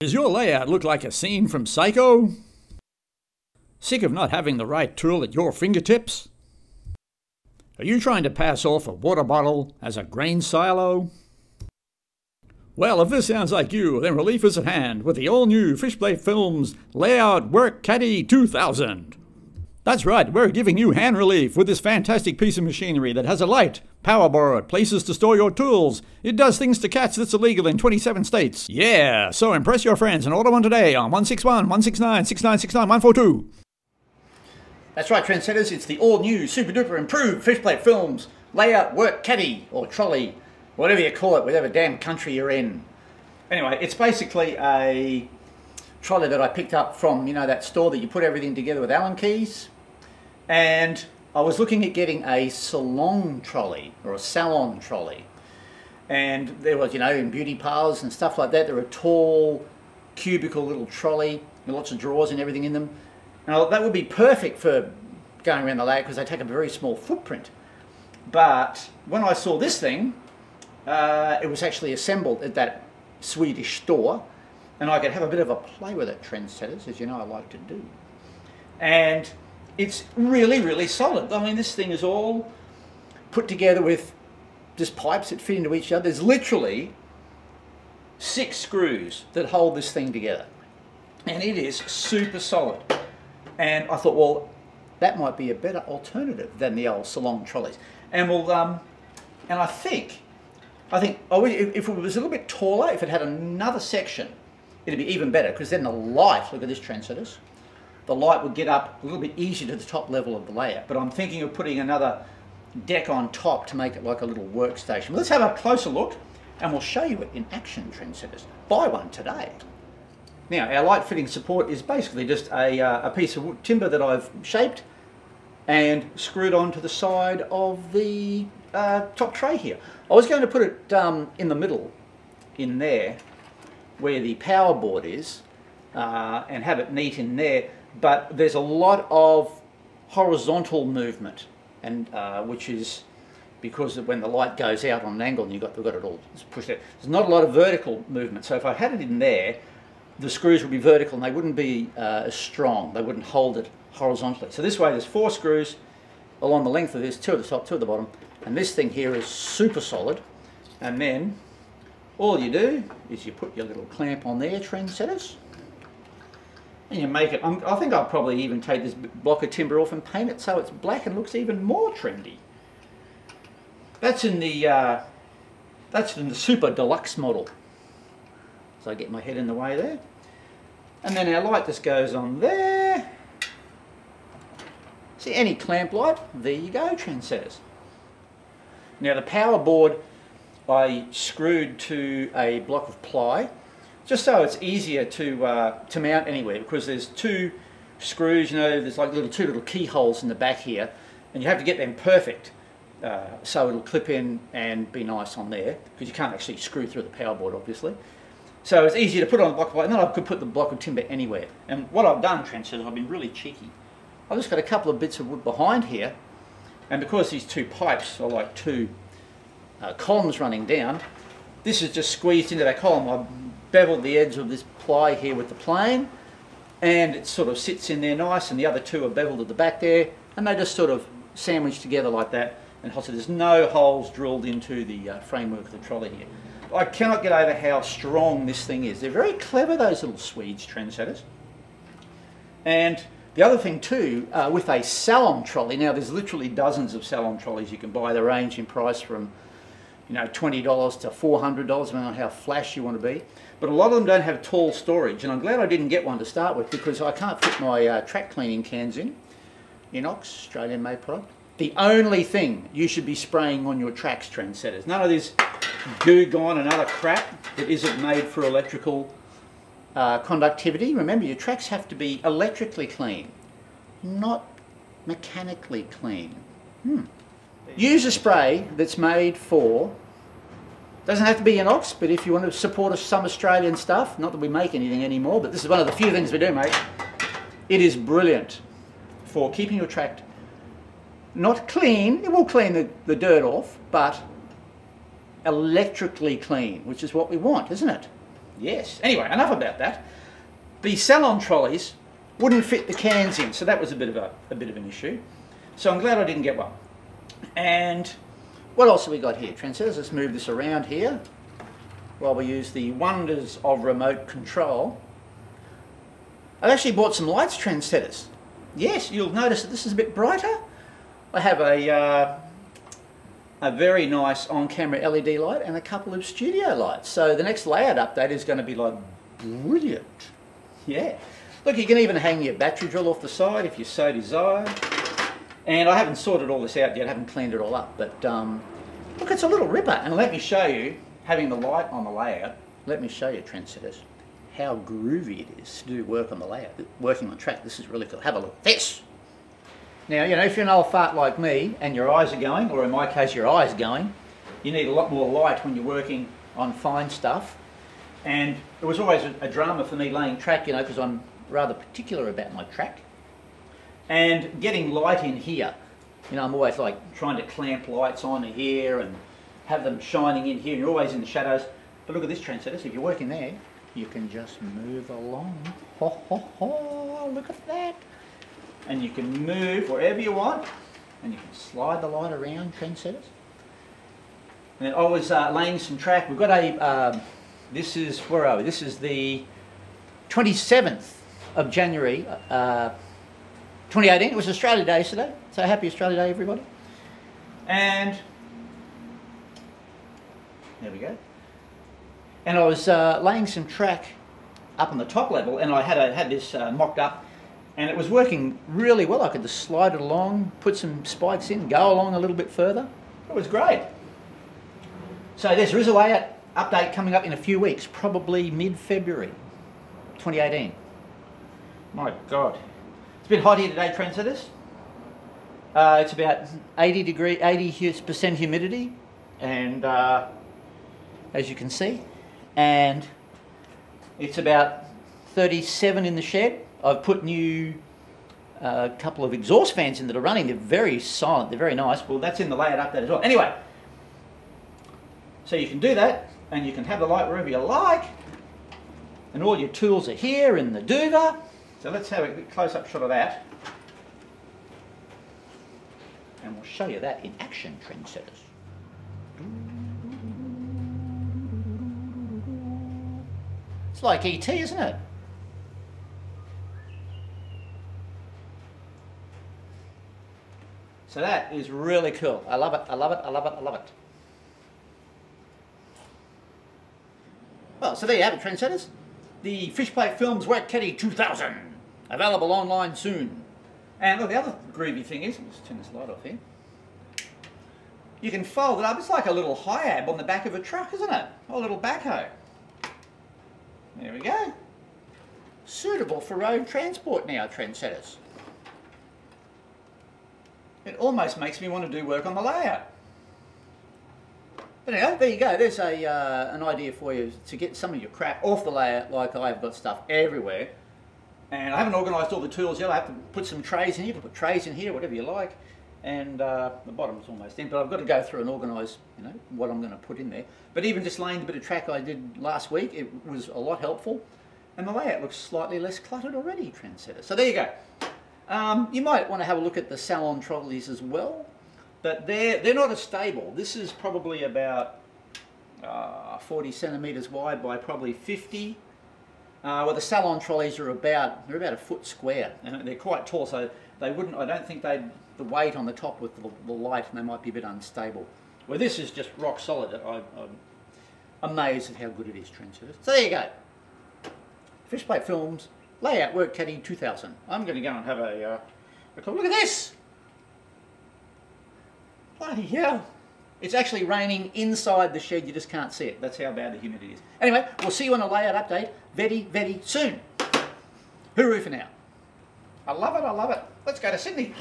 Does your layout look like a scene from Psycho? Sick of not having the right tool at your fingertips? Are you trying to pass off a water bottle as a grain silo? Well, if this sounds like you, then relief is at hand with the all-new Fishplate Films Layout Work Caddy 2000. That's right, we're giving you hand relief with this fantastic piece of machinery that has a light, power board, places to store your tools. It does things to cats that's illegal in 27 states. Yeah, so impress your friends and order one today on 161-169-6969-142. That's right, trendsetters, it's the all-new, super-duper improved Fishplate Films Layout Work Caddy, or trolley, whatever you call it, whatever damn country you're in. Anyway, it's basically a trolley that I picked up from, you know, that store that you put everything together with Allen keys. And I was looking at getting a salon trolley, or a salon trolley. And there was, you know, in beauty parlours and stuff like that, there are tall, cubicle little trolley with lots of drawers and everything in them. Now, that would be perfect for going around the layout because they take up a very small footprint. But when I saw this thing, it was actually assembled at that Swedish store, and I could have a bit of a play with it, trendsetters, as you know I like to do. And it's really, really solid. I mean, this thing is all put together with just pipes that fit into each other. There's literally 6 screws that hold this thing together. And it is super solid. And I thought, well, that might be a better alternative than the old salon trolleys. And we'll, and I think if it was a little bit taller, if it had another section, it'd be even better, because then the light, look at this, trendsetters, the light would get up a little bit easier to the top level of the layout. But I'm thinking of putting another deck on top to make it like a little workstation. Let's have a closer look, and we'll show you it in action, trendsetters. Buy one today. Now, our light fitting support is basically just a piece of timber that I've shaped and screwed onto the side of the top tray here. I was going to put it in the middle, in there, where the power board is, and have it neat in there, but there's a lot of horizontal movement, and which is because when the light goes out on an angle and we've got it all pushed out. There's not a lot of vertical movement, so if I had it in there, the screws would be vertical and they wouldn't be as strong, they wouldn't hold it horizontally. So this way there's 4 screws along the length of this, 2 at the top, 2 at the bottom, and this thing here is super solid. And then all you do is you put your little clamp on there, trendsetters, and you make it, I think I'll probably even take this block of timber off and paint it so it's black and looks even more trendy. That's in the super deluxe model. So I get my head in the way there. And then our light just goes on there. See, any clamp light, there you go, trendsetters. Now the power board I screwed to a block of ply, just so it's easier to mount anywhere, because there's 2 screws, you know, there's like 2 little keyholes in the back here, and you have to get them perfect so it'll clip in and be nice on there, because you can't actually screw through the power board, obviously. So it's easier to put on the block of ply, and then I could put the block of timber anywhere. And what I've done, trendsetters, I've been really cheeky. I've just got a couple of bits of wood behind here, and because these 2 pipes are like 2 columns running down, this is just squeezed into that column. I've beveled the edge of this ply here with the plane, and it sort of sits in there nice, and the other 2 are beveled at the back there, and they just sort of sandwich together like that, and so there's no holes drilled into the framework of the trolley here. I cannot get over how strong this thing is. They're very clever, those little Swedes, trendsetters. And the other thing too, with a salon trolley, now there's literally dozens of salon trolleys you can buy. They range in price from, you know, $20 to $400, depending on how flash you want to be. But a lot of them don't have tall storage, and I'm glad I didn't get one to start with, because I can't fit my track cleaning cans in. Inox, Australian made product. The only thing you should be spraying on your tracks, trendsetters. None of this goo gone and other crap that isn't made for electrical conductivity. Remember, your tracks have to be electrically clean, not mechanically clean. Use a spray that's made for, doesn't have to be inox, but if you want to support some Australian stuff, not that we make anything anymore, but this is one of the few things we do make, it is brilliant for keeping your track not clean. It will clean the dirt off, but electrically clean, which is what we want, isn't it? Yes. Anyway, enough about that. The salon trolleys wouldn't fit the cans in, so that was a bit of an issue. So I'm glad I didn't get one. And what else have we got here? Trendsetters, let's move this around here while we use the wonders of remote control. I've actually bought some lights, trendsetters. Yes, you'll notice that this is a bit brighter. I have a very nice on-camera LED light and a couple of studio lights. So the next layout update is going to be like brilliant. Yeah. Look, you can even hang your battery drill off the side if you so desire. And I haven't sorted all this out yet, I haven't cleaned it all up, but look, it's a little ripper. And let me show you, having the light on the layout, let me show you, trendsetters, how groovy it is to do work on the layout, working on track. This is really cool. Have a look at this. Now, you know, if you're an old fart like me and your eyes are going, or in my case your eyes going, you need a lot more light when you're working on fine stuff. And it was always a drama for me laying track, you know, because I'm rather particular about my track. And getting light in here, you know, I'm always like trying to clamp lights onto here and have them shining in here. You're always in the shadows. But look at this, trendsetters. If you're working there, you can just move along. Ho, ho, ho, look at that. And you can move wherever you want, and you can slide the light around, trendsetters. And then I was laying some track. We've got a, this is, where are we? This is the 27th of January, 2018. It was Australia Day today, so happy Australia Day, everybody. And there we go. And I was laying some track up on the top level, and I had this mocked up, and it was working really well. I could just slide it along, put some spikes in, go along a little bit further. It was great. So there is a layout update coming up in a few weeks, probably mid-February 2018. My God. It's a bit hot here today, trendsetters. It's about 80% humidity, and as you can see, and it's about 37 in the shed. I've put new couple of exhaust fans in that are running. They're very silent, they're very nice. Well, that's in the layout update as well. Anyway, so you can do that, and you can have the light wherever you like, and all your tools are here in the duva. So let's have a close-up shot of that, and we'll show you that in action, trendsetters. It's like ET, isn't it? So that is really cool. I love it, I love it, I love it, I love it. Well, so there you have it, trendsetters. The Fishplate Films Work Caddy 2000. Available online soon. And look, the other groovy thing is, let's turn this light off here. You can fold it up. It's like a little high-ab on the back of a truck, isn't it? Or a little backhoe. There we go. Suitable for road transport now, trendsetters. It almost makes me want to do work on the layout. But anyway, there you go. There's an idea for you to get some of your crap off the layout, like I've got stuff everywhere. And I haven't organised all the tools yet. I have to put some trays in here. You can put trays in here, whatever you like. And the bottom's almost in, but I've got to go through and organise, you know, what I'm going to put in there. But even just laying the bit of track I did last week, it was a lot helpful. And the layout looks slightly less cluttered already, trendsetter. So there you go. You might want to have a look at the salon trolleys as well, but they're not as stable. This is probably about 40 centimetres wide by probably 50. Well, the salon trolleys are about a foot square, and they're quite tall, so they wouldn't. I don't think they'd the weight on the top with the light, and they might be a bit unstable. Well, this is just rock solid. I'm amazed at how good it is, trendsetters. So there you go. Fishplate Films Layout Work Caddy 2000. I'm going to go and have a look at this. Bloody hell. It's actually raining inside the shed. You just can't see it. That's how bad the humidity is. Anyway, we'll see you on a layout update very, very soon. Hooroo for now. I love it, I love it. Let's go to Sydney.